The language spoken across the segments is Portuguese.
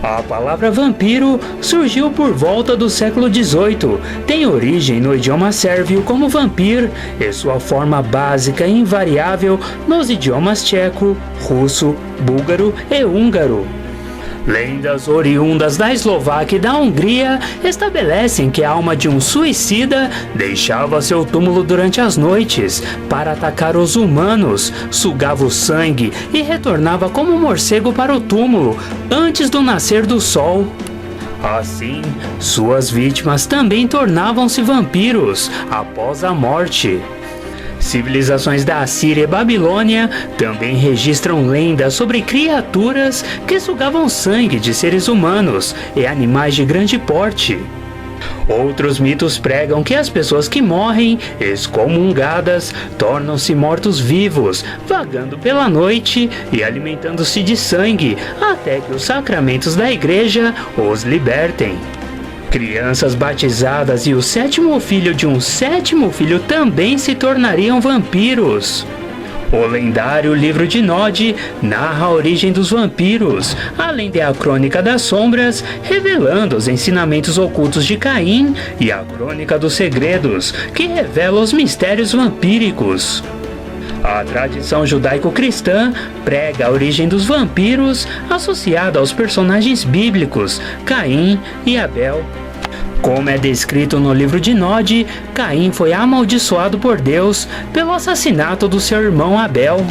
A palavra vampiro surgiu por volta do século XVIII, tem origem no idioma sérvio como vampir e sua forma básica e invariável nos idiomas tcheco, russo, búlgaro e húngaro. Lendas oriundas da Eslováquia e da Hungria estabelecem que a alma de um suicida deixava seu túmulo durante as noites para atacar os humanos, sugava o sangue e retornava como um morcego para o túmulo antes do nascer do sol. Assim, suas vítimas também tornavam-se vampiros após a morte. Civilizações da Assíria e Babilônia também registram lendas sobre criaturas que sugavam sangue de seres humanos e animais de grande porte. Outros mitos pregam que as pessoas que morrem excomungadas tornam-se mortos-vivos, vagando pela noite e alimentando-se de sangue até que os sacramentos da igreja os libertem. Crianças batizadas e o sétimo filho de um sétimo filho também se tornariam vampiros. O lendário livro de Nod narra a origem dos vampiros, além de a Crônica das Sombras, revelando os ensinamentos ocultos de Caim, e a Crônica dos Segredos, que revela os mistérios vampíricos. A tradição judaico-cristã prega a origem dos vampiros associada aos personagens bíblicos Caim e Abel. Como é descrito no livro de Nod, Caim foi amaldiçoado por Deus pelo assassinato do seu irmão Abel.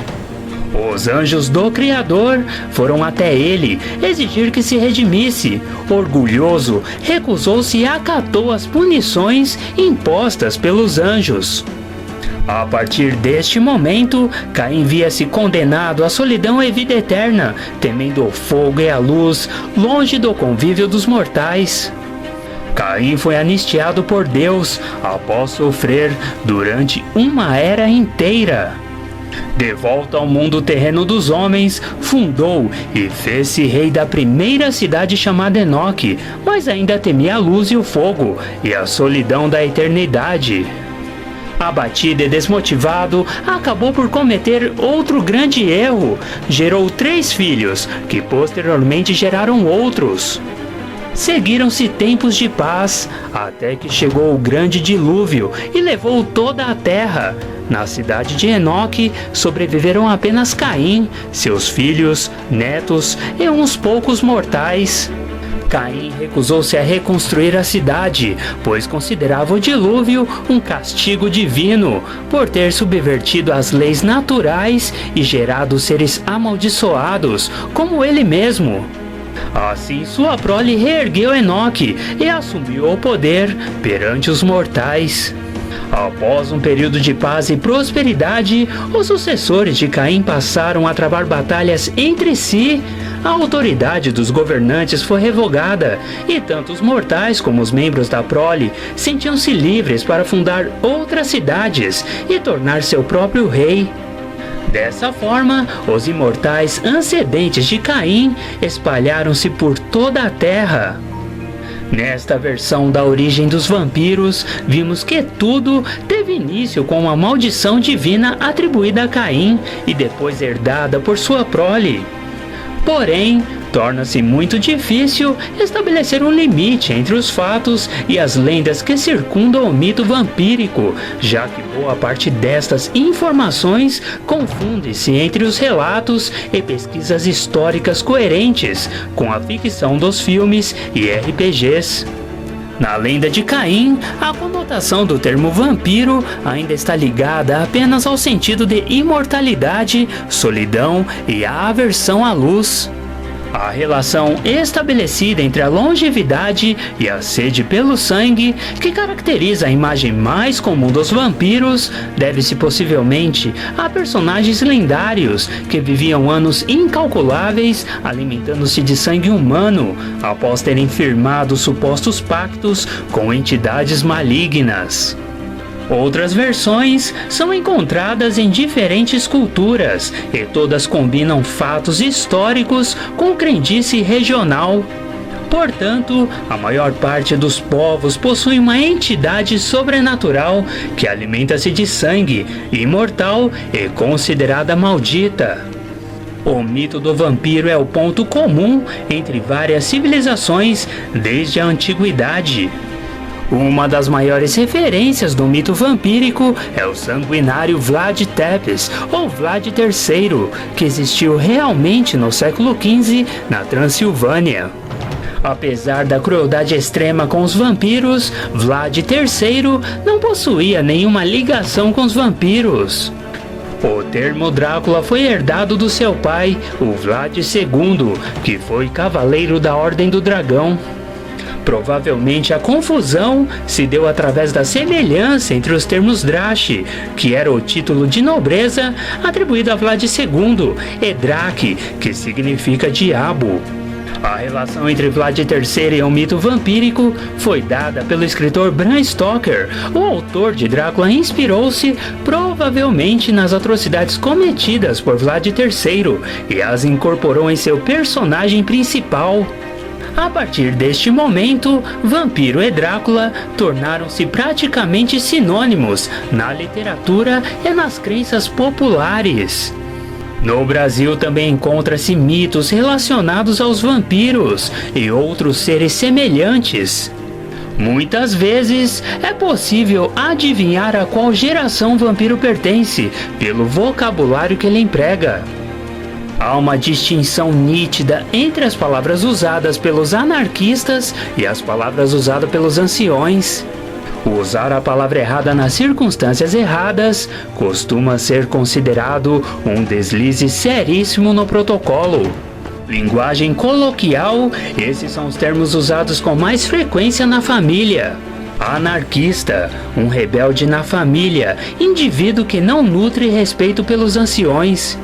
Os anjos do Criador foram até ele exigir que se redimisse. Orgulhoso, recusou-se e acatou as punições impostas pelos anjos. A partir deste momento, Caim via-se condenado à solidão e vida eterna, temendo o fogo e a luz, longe do convívio dos mortais. Caim foi anistiado por Deus após sofrer durante uma era inteira. De volta ao mundo terreno dos homens, fundou e fez-se rei da primeira cidade chamada Enoque, mas ainda temia a luz e o fogo e a solidão da eternidade. Abatido e desmotivado, acabou por cometer outro grande erro. Gerou 3 filhos, que posteriormente geraram outros. Seguiram-se tempos de paz, até que chegou o grande dilúvio e levou toda a terra. Na cidade de Enoque sobreviveram apenas Caim, seus filhos, netos e uns poucos mortais. Caim recusou-se a reconstruir a cidade, pois considerava o dilúvio um castigo divino, por ter subvertido as leis naturais e gerado seres amaldiçoados, como ele mesmo. Assim, sua prole reergueu Enoque e assumiu o poder perante os mortais. Após um período de paz e prosperidade, os sucessores de Caim passaram a travar batalhas entre si. A autoridade dos governantes foi revogada, e tanto os mortais como os membros da prole sentiam-se livres para fundar outras cidades e tornar seu próprio rei. Dessa forma, os imortais antecedentes de Caim espalharam-se por toda a terra. Nesta versão da origem dos vampiros, vimos que tudo teve início com uma maldição divina atribuída a Caim e depois herdada por sua prole. Porém, torna-se muito difícil estabelecer um limite entre os fatos e as lendas que circundam o mito vampírico, já que boa parte destas informações confunde-se entre os relatos e pesquisas históricas coerentes com a ficção dos filmes e RPGs. Na lenda de Caim, a conotação do termo vampiro ainda está ligada apenas ao sentido de imortalidade, solidão e a aversão à luz. A relação estabelecida entre a longevidade e a sede pelo sangue, que caracteriza a imagem mais comum dos vampiros, deve-se possivelmente a personagens lendários que viviam anos incalculáveis alimentando-se de sangue humano após terem firmado supostos pactos com entidades malignas. Outras versões são encontradas em diferentes culturas e todas combinam fatos históricos com crendice regional. Portanto, a maior parte dos povos possui uma entidade sobrenatural que alimenta-se de sangue, imortal e considerada maldita. O mito do vampiro é o ponto comum entre várias civilizações desde a antiguidade. Uma das maiores referências do mito vampírico é o sanguinário Vlad Tepes, ou Vlad III, que existiu realmente no século XV na Transilvânia. Apesar da crueldade extrema com os vampiros, Vlad III não possuía nenhuma ligação com os vampiros. O termo Drácula foi herdado do seu pai, o Vlad II, que foi cavaleiro da Ordem do Dragão. Provavelmente a confusão se deu através da semelhança entre os termos Drache, que era o título de nobreza atribuído a Vlad II, e Drake, que significa diabo. A relação entre Vlad III e o mito vampírico foi dada pelo escritor Bram Stoker. O autor de Drácula inspirou-se provavelmente nas atrocidades cometidas por Vlad III e as incorporou em seu personagem principal. A partir deste momento, vampiro e Drácula tornaram-se praticamente sinônimos na literatura e nas crenças populares. No Brasil também encontra-se mitos relacionados aos vampiros e outros seres semelhantes. Muitas vezes é possível adivinhar a qual geração o vampiro pertence pelo vocabulário que ele emprega. Há uma distinção nítida entre as palavras usadas pelos anarquistas e as palavras usadas pelos anciões. Usar a palavra errada nas circunstâncias erradas costuma ser considerado um deslize seríssimo no protocolo. Linguagem coloquial, esses são os termos usados com mais frequência na família. Anarquista, um rebelde na família, indivíduo que não nutre respeito pelos anciões.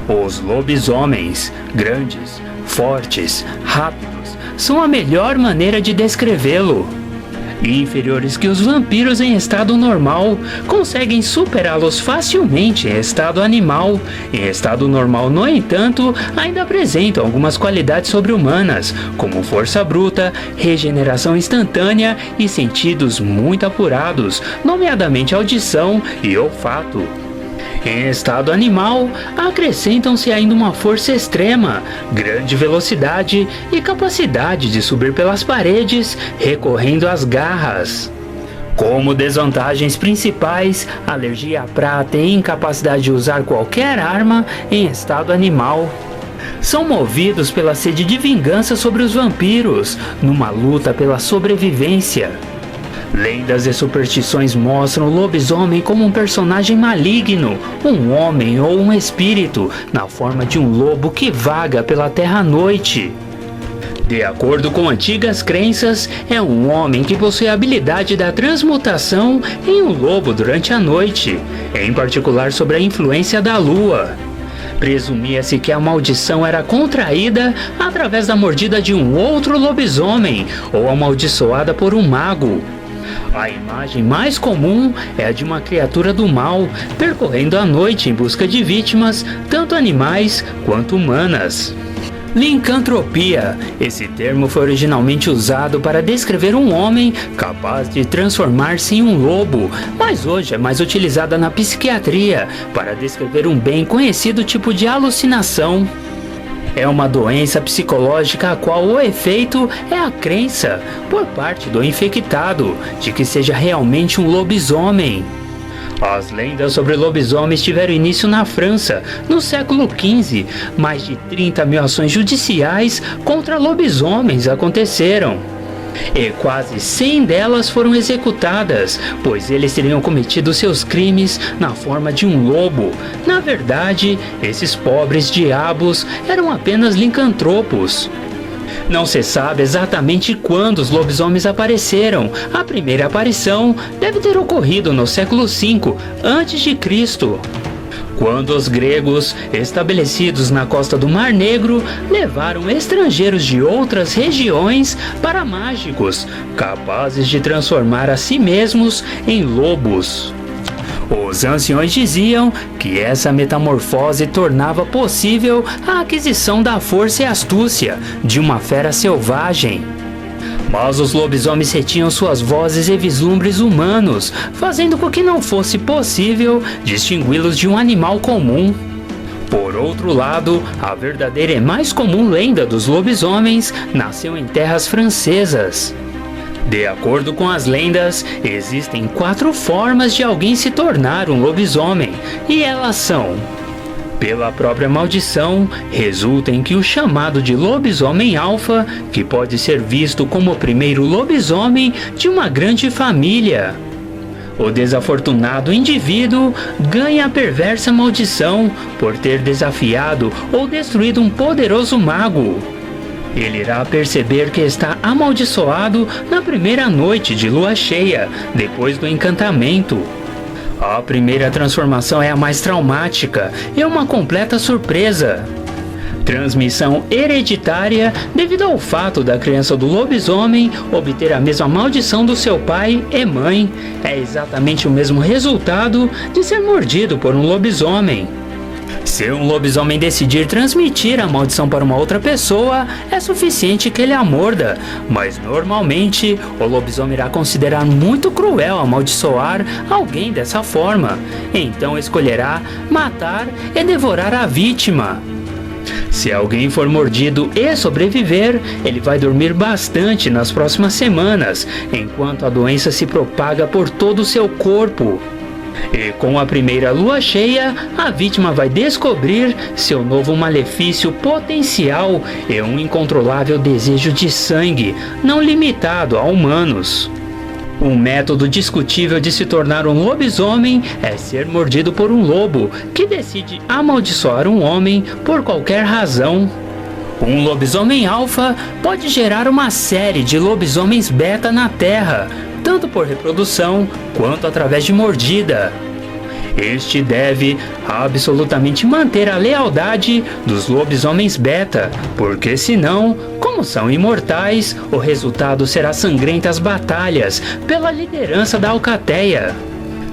Os lobisomens, grandes, fortes, rápidos, são a melhor maneira de descrevê-lo. Inferiores que os vampiros em estado normal, conseguem superá-los facilmente em estado animal. Em estado normal, no entanto, ainda apresentam algumas qualidades sobre-humanas, como força bruta, regeneração instantânea e sentidos muito apurados, nomeadamente audição e olfato. Em estado animal, acrescentam-se ainda uma força extrema, grande velocidade e capacidade de subir pelas paredes, recorrendo às garras. Como desvantagens principais, alergia à prata e incapacidade de usar qualquer arma em estado animal. São movidos pela sede de vingança sobre os vampiros, numa luta pela sobrevivência. Lendas e superstições mostram o lobisomem como um personagem maligno, um homem ou um espírito, na forma de um lobo que vaga pela terra à noite. De acordo com antigas crenças, é um homem que possui a habilidade da transmutação em um lobo durante a noite, em particular sobre a influência da lua. Presumia-se que a maldição era contraída através da mordida de um outro lobisomem ou amaldiçoada por um mago. A imagem mais comum é a de uma criatura do mal, percorrendo a noite em busca de vítimas, tanto animais quanto humanas. Lincantropia. Esse termo foi originalmente usado para descrever um homem capaz de transformar-se em um lobo, mas hoje é mais utilizada na psiquiatria para descrever um bem conhecido tipo de alucinação. É uma doença psicológica a qual o efeito é a crença, por parte do infectado, de que seja realmente um lobisomem. As lendas sobre lobisomens tiveram início na França, no século XV. Mais de 30 mil ações judiciais contra lobisomens aconteceram. E quase 100 delas foram executadas, pois eles teriam cometido seus crimes na forma de um lobo. Na verdade, esses pobres diabos eram apenas licantropos. Não se sabe exatamente quando os lobisomens apareceram. A primeira aparição deve ter ocorrido no século V a.C., quando os gregos, estabelecidos na costa do Mar Negro, levaram estrangeiros de outras regiões para mágicos, capazes de transformar a si mesmos em lobos. Os anciões diziam que essa metamorfose tornava possível a aquisição da força e astúcia de uma fera selvagem. Mas os lobisomens retinham suas vozes e vislumbres humanos, fazendo com que não fosse possível distingui-los de um animal comum. Por outro lado, a verdadeira e mais comum lenda dos lobisomens nasceu em terras francesas. De acordo com as lendas, existem 4 formas de alguém se tornar um lobisomem, e elas são: pela própria maldição, resulta em que o chamado de lobisomem alfa, que pode ser visto como o primeiro lobisomem de uma grande família. O desafortunado indivíduo ganha a perversa maldição por ter desafiado ou destruído um poderoso mago. Ele irá perceber que está amaldiçoado na primeira noite de lua cheia, depois do encantamento. A primeira transformação é a mais traumática e uma completa surpresa. Transmissão hereditária devido ao fato da criança do lobisomem obter a mesma maldição do seu pai e mãe. É exatamente o mesmo resultado de ser mordido por um lobisomem. Se um lobisomem decidir transmitir a maldição para uma outra pessoa, é suficiente que ele a morda, mas normalmente o lobisomem irá considerar muito cruel amaldiçoar alguém dessa forma, então escolherá matar e devorar a vítima. Se alguém for mordido e sobreviver, ele vai dormir bastante nas próximas semanas, enquanto a doença se propaga por todo o seu corpo. E com a primeira lua cheia, a vítima vai descobrir seu novo malefício potencial e um incontrolável desejo de sangue, não limitado a humanos. Um método discutível de se tornar um lobisomem é ser mordido por um lobo, que decide amaldiçoar um homem por qualquer razão. Um lobisomem alfa pode gerar uma série de lobisomens beta na Terra, tanto por reprodução quanto através de mordida. Este deve absolutamente manter a lealdade dos lobisomens beta, porque senão, como são imortais, o resultado será sangrentas batalhas pela liderança da alcateia.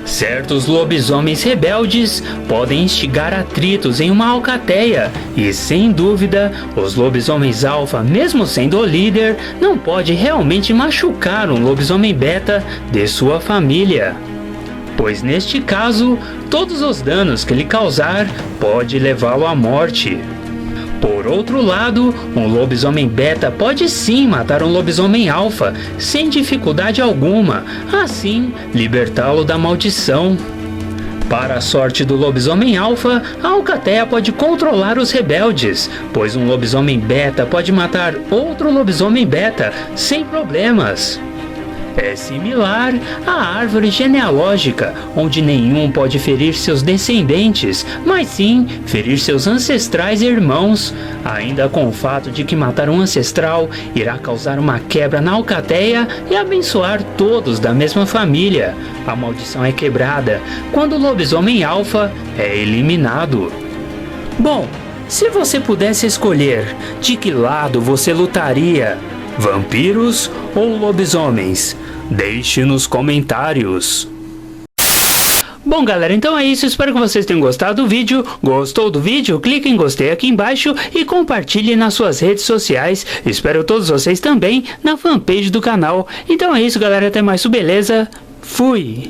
Certos lobisomens rebeldes podem instigar atritos em uma alcateia e, sem dúvida, os lobisomens alfa, mesmo sendo o líder, não pode realmente machucar um lobisomem beta de sua família, pois neste caso, todos os danos que lhe causar pode levá-lo à morte. Por outro lado, um lobisomem beta pode sim matar um lobisomem alfa, sem dificuldade alguma, assim libertá-lo da maldição. Para a sorte do lobisomem alfa, a alcateia pode controlar os rebeldes, pois um lobisomem beta pode matar outro lobisomem beta sem problemas. É similar à árvore genealógica, onde nenhum pode ferir seus descendentes, mas sim ferir seus ancestrais e irmãos, ainda com o fato de que matar um ancestral irá causar uma quebra na alcateia e abençoar todos da mesma família. A maldição é quebrada quando o lobisomem alfa é eliminado. Bom, se você pudesse escolher, de que lado você lutaria? Vampiros ou lobisomens? Deixe nos comentários. Bom galera, então é isso, espero que vocês tenham gostado do vídeo. Gostou do vídeo? Clique em gostei aqui embaixo e compartilhe nas suas redes sociais. Espero todos vocês também na fanpage do canal. Então é isso galera, até mais, beleza? Fui!